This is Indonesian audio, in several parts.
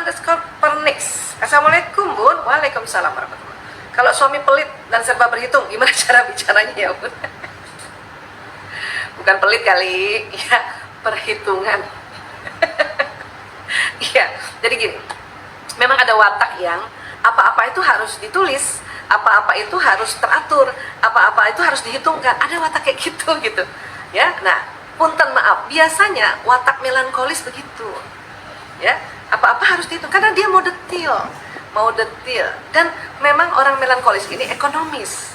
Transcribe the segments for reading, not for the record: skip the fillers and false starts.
Dina_pernix. Assalamualaikum Bun. Waalaikumsalam warahmatullahi. Kalau suami pelit dan serba berhitung, gimana cara bicaranya ya Bun? Bukan pelit kali, ya perhitungan. Iya, jadi gini, memang ada watak yang apa-apa itu harus ditulis, apa-apa itu harus teratur, apa-apa itu harus dihitungkan. Ada watak kayak gitu, ya. Nah, punten maaf, biasanya watak melankolis begitu, ya. Apa-apa harus dihitung karena dia mau detail, dan memang orang melankolis ini ekonomis.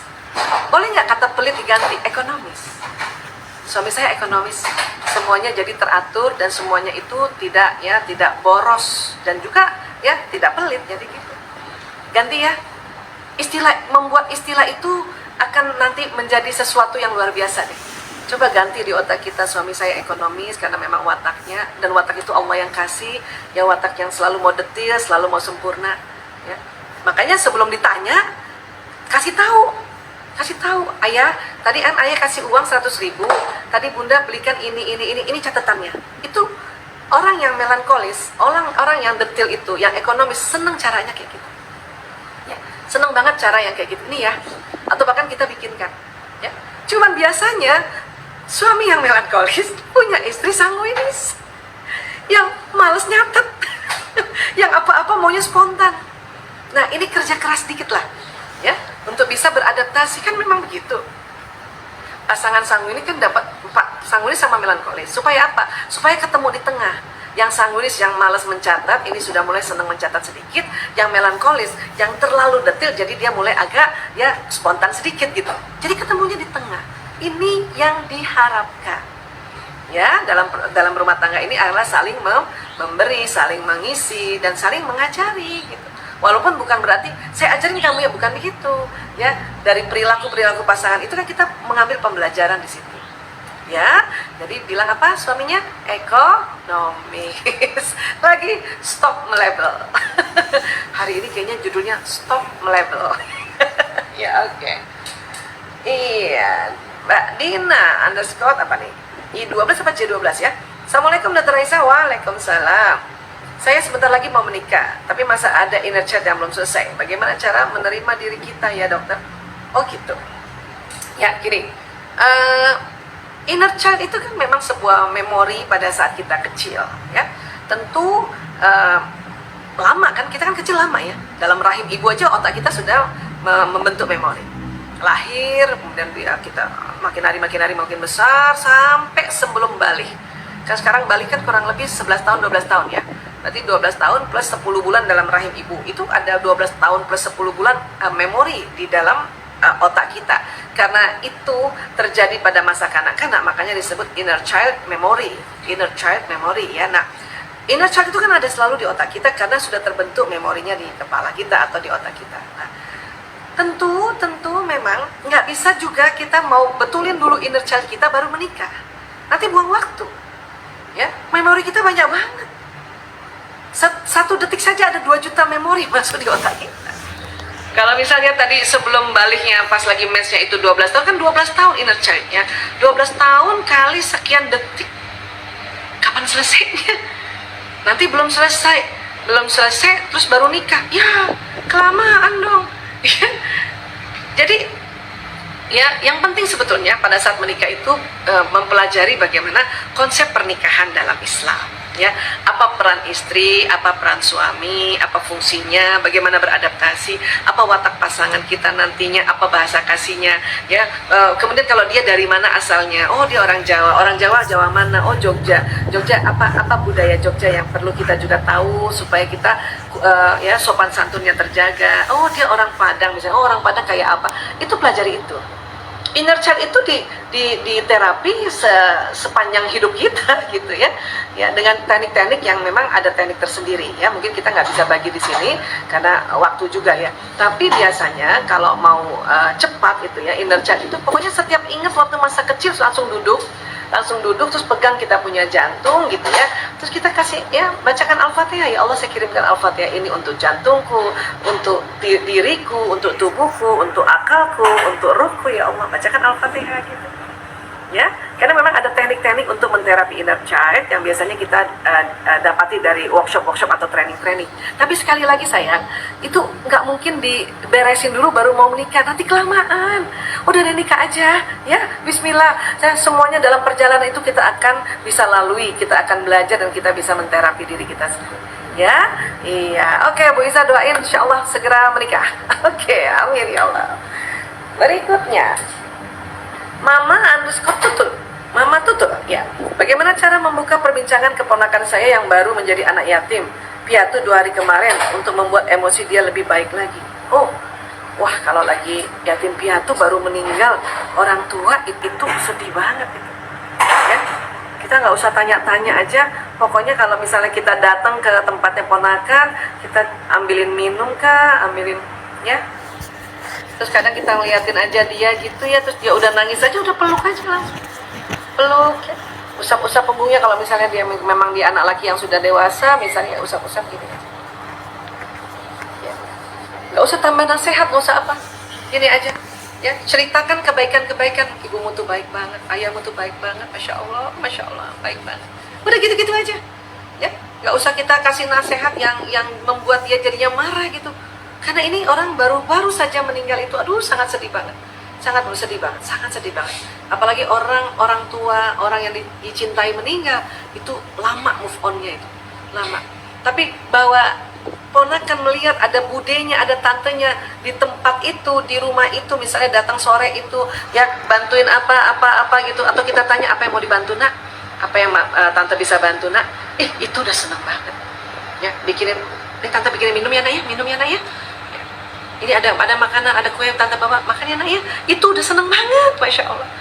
Boleh nggak kata pelit diganti ekonomis? Suami saya ekonomis, semuanya jadi teratur dan semuanya itu tidak boros dan juga ya tidak pelit, jadi gitu. Ganti ya, membuat istilah itu akan nanti menjadi sesuatu yang luar biasa deh. Coba ganti di otak kita, suami saya ekonomis karena memang wataknya, dan watak itu Allah yang kasih, ya watak yang selalu mau detail, selalu mau sempurna, ya. Makanya sebelum ditanya, kasih tahu, ayah, tadi kan ayah kasih uang 100.000, tadi bunda belikan ini catatannya. Itu orang yang melankolis, orang yang detail itu, yang ekonomis, seneng caranya kayak gitu. Ya, seneng banget cara yang kayak gitu ini ya, atau bahkan kita bikinkan. Ya, cuman biasanya suami yang melankolis punya istri sanguinis, yang males nyatet, yang apa-apa maunya spontan. Nah, ini kerja keras dikit lah, ya, untuk bisa beradaptasi, kan memang begitu. Pasangan sanguinis kan dapat sanguinis sama melankolis. Supaya apa? Supaya ketemu di tengah. Yang sanguinis yang malas mencatat, ini sudah mulai senang mencatat sedikit. Yang melankolis, yang terlalu detail, jadi dia mulai agak ya spontan sedikit gitu. Jadi ketemunya di tengah. Ini yang diharapkan. Ya, dalam rumah tangga ini adalah saling memberi, saling mengisi, dan saling mengajari gitu. Walaupun bukan berarti saya ajarin kamu ya, bukan begitu. Ya, dari perilaku pasangan itu kan kita mengambil pembelajaran di situ. Ya, jadi bilang apa suaminya? Ekonomis. Lagi stop melabel. Hari ini kayaknya judulnya stop melabel. Ya, oke. Iya, Mbak Dina _ apa nih? I12 apa C12 ya? Assalamualaikum Dr. Raisa. Waalaikumsalam. Saya sebentar lagi mau menikah, tapi masa ada inner child yang belum selesai. Bagaimana cara menerima diri kita ya dokter? Oh gitu. Ya gini, inner child itu kan memang sebuah memori pada saat kita kecil, ya. Tentu lama kan, kita kan kecil lama ya. Dalam rahim ibu aja otak kita sudah membentuk memori. Lahir, kemudian kita makin hari makin besar sampai sebelum balik. Kan sekarang balik kan kurang lebih 11 tahun 12 tahun ya. Berarti 12 tahun plus 10 bulan dalam rahim ibu. Itu ada 12 tahun plus 10 bulan memori di dalam otak kita. Karena itu terjadi pada masa kanak-kanak, makanya disebut inner child memory. Inner child memory ya. Nah, inner child itu kan ada selalu di otak kita karena sudah terbentuk memorinya di kepala kita atau di otak kita. Nah, tentu memang nggak bisa juga kita mau betulin dulu inner child kita baru menikah. Nanti buang waktu. Ya, memori kita banyak banget. Satu detik saja ada 2 juta memori masuk di otak kita. Kalau misalnya tadi sebelum baliknya pas lagi mensnya itu 12 tahun, kan 12 tahun inner child-nya. 12 tahun kali sekian detik. Kapan selesainya? Nanti belum selesai terus baru nikah. Ya, kelamaan dong. Jadi ya, yang penting sebetulnya pada saat menikah itu mempelajari bagaimana konsep pernikahan dalam Islam. Ya, apa peran istri, apa peran suami, apa fungsinya, bagaimana beradaptasi, apa watak pasangan kita nantinya, apa bahasa kasihnya, ya. Kemudian kalau dia dari mana asalnya, oh dia orang Jawa mana, oh Jogja apa budaya Jogja yang perlu kita juga tahu supaya kita ya sopan santunnya terjaga. Oh dia orang Padang misalnya, oh orang Padang kayak apa, itu pelajari itu. Inner child itu di terapi sepanjang hidup kita gitu ya, dengan teknik-teknik yang memang ada teknik tersendiri ya. Mungkin kita nggak bisa bagi di sini karena waktu juga ya. Tapi biasanya kalau mau cepat gitu ya, inner child itu pokoknya setiap ingat waktu masa kecil langsung duduk terus pegang kita punya jantung gitu ya, terus kita kasih ya, bacakan Al-Fatihah. Ya Allah, saya kirimkan Al-Fatihah ini untuk jantungku, untuk diriku, untuk tubuhku, untuk akalku, untuk ruhku, ya Allah, bacakan Al-Fatihah gitu. ya, karena memang ada teknik-teknik untuk menterapi inner child yang biasanya kita dapati dari workshop-workshop atau training-training. Tapi sekali lagi sayang, itu nggak mungkin diberesin dulu baru mau menikah, nanti kelamaan. Udah deh nikah aja, ya. Bismillah. Semuanya dalam perjalanan itu kita akan bisa lalui, kita akan belajar dan kita bisa menterapi diri kita sendiri. Ya, iya. Oke, Bu Isa doain insya Allah segera menikah. Oke, amin ya Allah. Berikutnya, Mama Tutul, ya. Bagaimana cara membuka perbincangan keponakan saya yang baru menjadi anak yatim piatu 2 hari kemarin untuk membuat emosi dia lebih baik lagi? Oh, wah kalau lagi yatim piatu baru meninggal orang tua itu sedih banget itu. Ya, kita nggak usah tanya-tanya aja. Pokoknya kalau misalnya kita datang ke tempatnya ponakan, kita ambilin minum kah, ambilin ya. Terus kadang kita ngeliatin aja dia gitu ya, terus dia udah nangis aja, udah peluk aja langsung. Peluk ya. Usap-usap punggungnya kalau misalnya dia memang dia anak laki yang sudah dewasa, misalnya usap-usap gitu ya. Nggak usah tambah nasihat, nggak usah apa. Gini aja. Ya, ceritakan kebaikan-kebaikan. Ibumu tuh baik banget, ayahmu tuh baik banget, masya Allah, baik banget. Udah gitu-gitu aja. Ya, nggak usah kita kasih nasihat yang membuat dia jadinya marah gitu. Karena ini orang baru saja meninggal itu, aduh sangat sedih banget, sangat sedih banget. Apalagi orang tua, orang yang dicintai meninggal, itu lama move on-nya itu, lama. Tapi bahwa ponakan melihat ada budenya, ada tantenya di tempat itu, di rumah itu, misalnya datang sore itu, ya bantuin apa gitu, atau kita tanya apa yang mau dibantu nak, apa yang tante bisa bantu nak, itu udah senang banget. Ya, bikinin, tante bikinin minum ya nak ya. Ini ada makanan, ada kue yang tante bawa, makan ya nak ya. Itu udah seneng banget, masya Allah.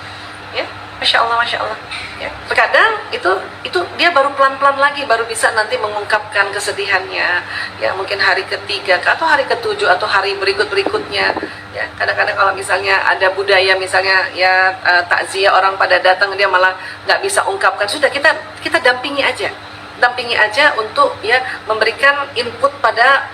Ya, masya Allah. Ya, terkadang itu dia baru pelan-pelan lagi, baru bisa nanti mengungkapkan kesedihannya. Ya, mungkin hari ketiga atau hari ketujuh atau hari berikutnya. Ya, kadang-kadang kalau misalnya ada budaya misalnya ya takziah orang pada datang dia malah nggak bisa ungkapkan, sudah kita dampingi aja untuk ya memberikan input pada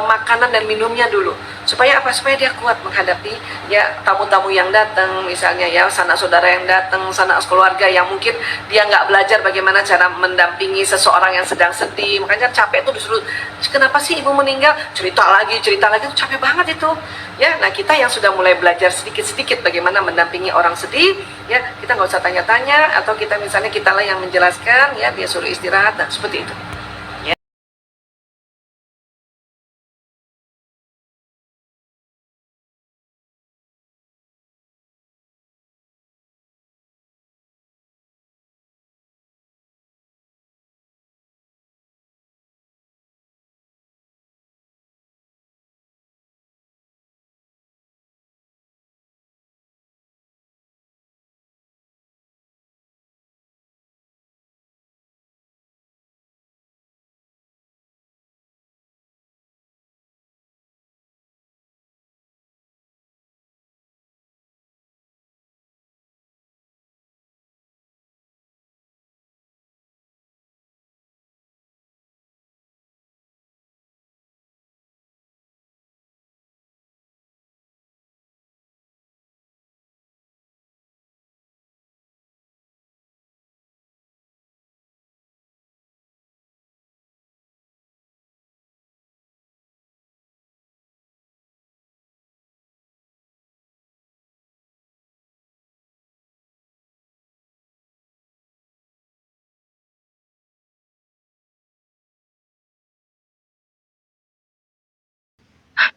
makanan dan minumnya dulu supaya dia kuat menghadapi ya tamu-tamu yang datang, misalnya ya sanak saudara yang datang, sanak keluarga yang mungkin dia nggak belajar bagaimana cara mendampingi seseorang yang sedang sedih, makanya capek tuh disuruh kenapa sih ibu meninggal, cerita lagi itu capek banget itu ya. Nah, kita yang sudah mulai belajar sedikit-sedikit bagaimana mendampingi orang sedih ya, kita nggak usah tanya-tanya, atau kita misalnya kitalah yang menjelaskan ya, dia suruh istirahat, nah seperti itu.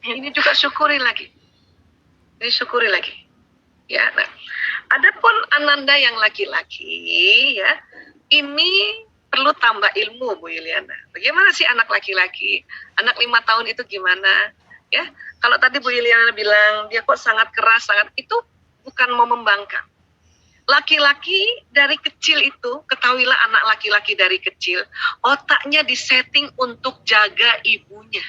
Ini juga syukuri lagi ya. Nah, adapun Ananda yang laki-laki ya, ini perlu tambah ilmu Bu Yuliana. Bagaimana sih anak laki-laki, anak 5 tahun itu gimana ya? Kalau tadi Bu Yuliana bilang dia kok sangat keras, itu bukan mau membangkang. Laki-laki dari kecil itu, ketahuilah anak laki-laki dari kecil, otaknya disetting untuk jaga ibunya.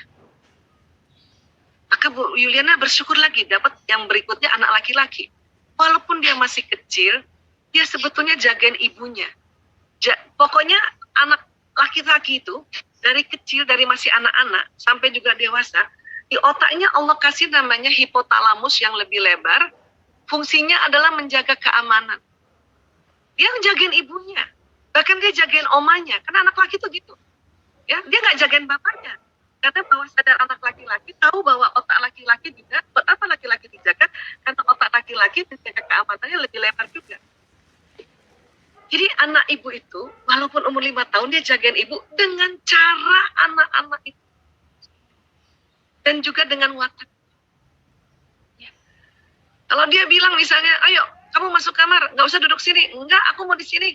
Maka Bu Yuliana bersyukur lagi dapat yang berikutnya anak laki-laki. Walaupun dia masih kecil, dia sebetulnya jagain ibunya. Pokoknya anak laki-laki itu dari kecil, dari masih anak-anak sampai juga dewasa, di otaknya Allah kasih namanya hipotalamus yang lebih lebar. Fungsinya adalah menjaga keamanan. Dia jagain ibunya, bahkan dia jagain omanya. Karena anak laki tuh gitu, ya dia nggak jagain bapaknya. Karena bawah sadar anak laki-laki tahu bahwa otak laki-laki juga, buat apa laki-laki dijaga? Karena otak laki-laki menjaga keamanannya lebih lebar juga. Jadi anak ibu itu, walaupun umur 5 tahun, dia jagain ibu dengan cara anak-anak itu. Dan juga dengan watak. Ya. Kalau dia bilang misalnya, ayo kamu masuk kamar, nggak usah duduk sini. Enggak, aku mau di sini.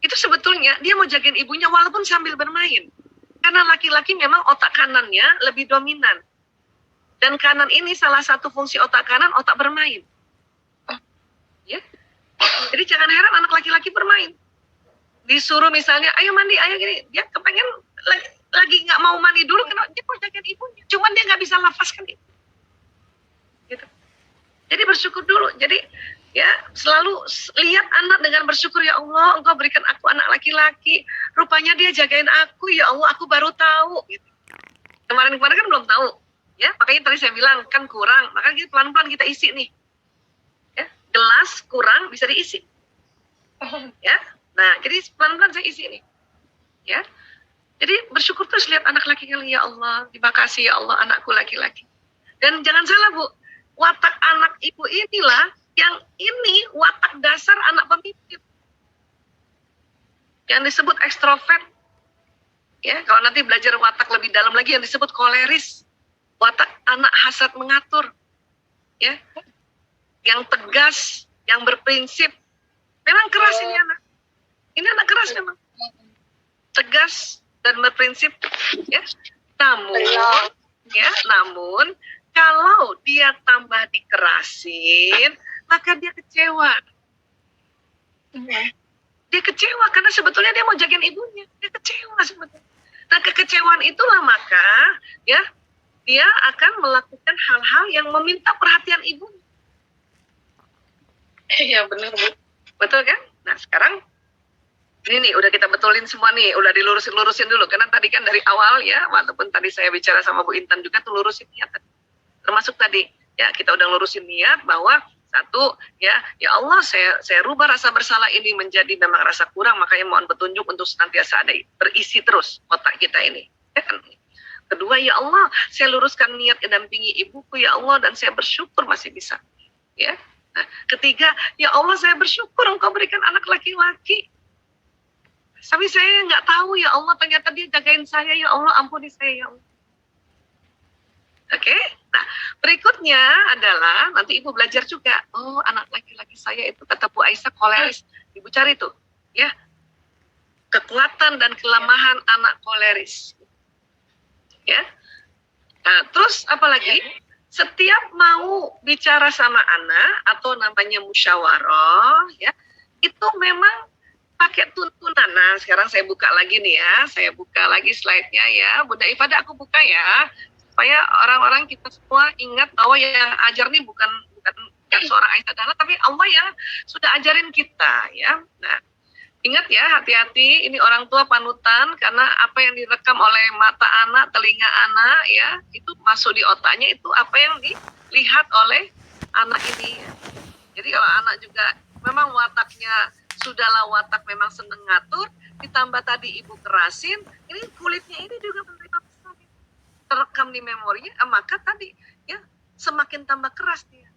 Itu sebetulnya dia mau jagain ibunya walaupun sambil bermain. Karena laki-laki memang otak kanannya lebih dominan. Dan kanan ini salah satu fungsi otak kanan, otak bermain. Ya. Jadi jangan heran anak laki-laki bermain. Disuruh misalnya, ayo mandi, ayo gini. Dia kepengen lagi nggak mau mandi dulu, karena dia mau jagain ibunya. Cuman dia nggak bisa lafazkan itu. Gitu. Jadi bersyukur dulu. Jadi ya selalu lihat anak dengan bersyukur, ya Allah, Engkau berikan aku anak laki-laki. Rupanya dia jagain aku, ya Allah, aku baru tahu. Gitu. Kemarin-kemarin kan belum tahu. Ya, makanya tadi saya bilang kan kurang. Makanya pelan-pelan kita isi nih. Ya, gelas kurang bisa diisi. Ya. Nah, jadi pelan-pelan saya isi nih. Ya. Jadi bersyukur terus lihat anak laki-laki, ya Allah, terima kasih ya Allah anakku laki-laki. Dan jangan salah Bu, watak anak ibu inilah yang ini watak dasar anak pemimpin. Yang disebut ekstrovert. Ya, kalau nanti belajar watak lebih dalam lagi yang disebut koleris. Watak anak hasrat mengatur. Ya. Yang tegas, yang berprinsip. Memang keras ini anak. Ini anak keras memang. Tegas dan berprinsip, ya. Namun kalau dia tambah dikerasin, maka dia kecewa. Dia kecewa karena sebetulnya dia mau jagain ibunya. Dia kecewa sebetulnya. Nah, kekecewaan itulah maka ya dia akan melakukan hal-hal yang meminta perhatian ibunya. Iya benar Bu. Betul kan? Nah sekarang ini nih udah kita betulin semua nih, udah dilurusin dulu karena tadi kan dari awal ya, walaupun tadi saya bicara sama Bu Intan juga tuh lurusin niat. Termasuk tadi ya kita udah lurusin niat bahwa satu ya Allah saya rubah rasa bersalah ini menjadi memang rasa kurang, makanya mohon petunjuk untuk senantiasa ada terisi terus otak kita ini. Ya kan? Kedua, ya Allah saya luruskan niat mendampingi ibuku ya Allah dan saya bersyukur masih bisa. Ya. Nah, ketiga, ya Allah saya bersyukur Engkau berikan anak laki-laki. Tapi saya nggak tahu ya Allah, ternyata dia jagain saya, ya Allah ampuni saya ya Allah. Oke, nah berikutnya adalah nanti ibu belajar juga. Oh anak laki-laki saya itu kata Bu Aisyah koleris. Ibu cari tuh, ya kekuatan dan kelemahan anak koleris. Ya, nah, terus apa lagi? Setiap mau bicara sama anak atau namanya musyawarah, ya itu memang pakai tuntunan. Nah, sekarang saya buka lagi nih ya. Saya buka lagi slide-nya ya. Bunda Ifada aku buka ya. Supaya orang-orang kita semua ingat bahwa yang ajar nih bukan seorang Aisyah Dahlan, tapi Allah yang sudah ajarin kita ya. Nah, ingat ya, hati-hati ini orang tua panutan karena apa yang direkam oleh mata anak, telinga anak ya, itu masuk di otaknya, itu apa yang dilihat oleh anak ini ya. Jadi kalau anak juga memang wataknya sudahlah watak memang seneng ngatur, ditambah tadi ibu kerasin, ini kulitnya ini juga menerima pesan terekam di memorinya, maka tadi ya semakin tambah keras dia.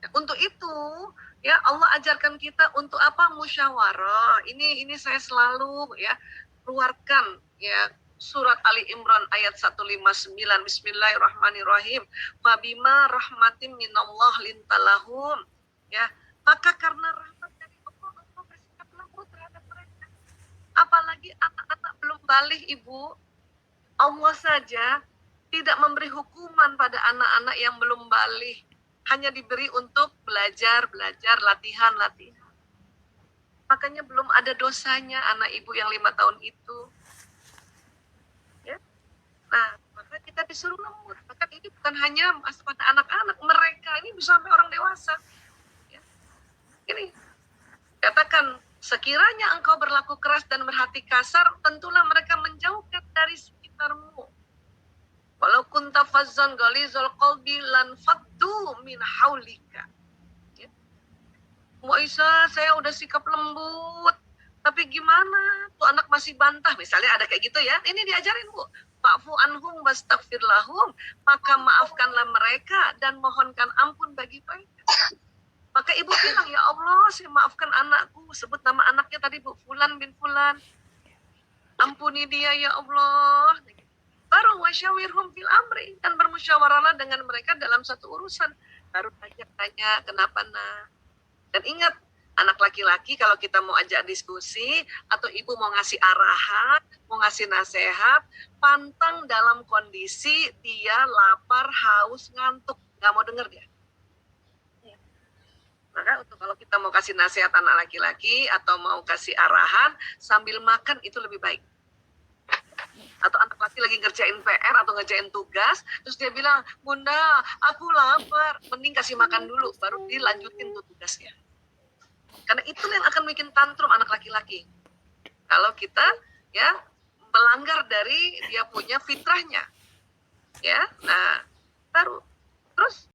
Ya, untuk itu ya Allah ajarkan kita untuk apa? Musyawarah. Ini saya selalu ya keluarkan ya surat Ali Imran ayat 159. Bismillahirrahmanirrahim. Fabima rahmatim minallah lintalahum. Ya, maka karena rahmat dari Allah bersikap lembut terhadap mereka. Apalagi anak-anak belum balik ibu, Allah saja tidak memberi hukuman pada anak-anak yang belum balik, hanya diberi untuk belajar, latihan. Makanya belum ada dosanya anak ibu yang 5 tahun itu. Ya. Nah, maka kita disuruh lembut. Maka ini bukan hanya pada anak-anak, mereka ini bisa sampai orang dewasa. Ini katakan sekiranya engkau berlaku keras dan berhati kasar, tentulah mereka menjauhkan dari sekitarmu. Walau kunta fazzan ghalizal qalbi lan faddu min haulika. Ya. Mbak Isa, saya udah sikap lembut, tapi gimana? Tuh anak masih bantah, misalnya ada kayak gitu ya. Ini diajarin, Bu. Fa'fu anhum wastaghfir lahum, maka maafkanlah mereka dan mohonkan ampun bagi mereka. Maka ibu bilang, ya Allah, saya maafkan anakku. Sebut nama anaknya tadi, Bu, Fulan bin Fulan. Ampuni dia, ya Allah. Baru wasyawirhum fil amri, dan bermusyawarahlah dengan mereka dalam satu urusan. Baru tanya kenapa nak. Dan ingat, anak laki-laki kalau kita mau ajak diskusi atau ibu mau ngasih arahan, mau ngasih nasihat, pantang dalam kondisi dia lapar, haus, ngantuk, nggak mau denger dia. Maka untuk kalau kita mau kasih nasihat anak laki-laki atau mau kasih arahan sambil makan itu lebih baik. Atau anak laki lagi ngerjain PR atau ngerjain tugas, terus dia bilang, Bunda, aku lapar. Mending kasih makan dulu, baru dilanjutin tuh tugasnya. Karena itu yang akan bikin tantrum anak laki-laki. Kalau kita ya melanggar dari dia punya fitrahnya. Ya, nah baru terus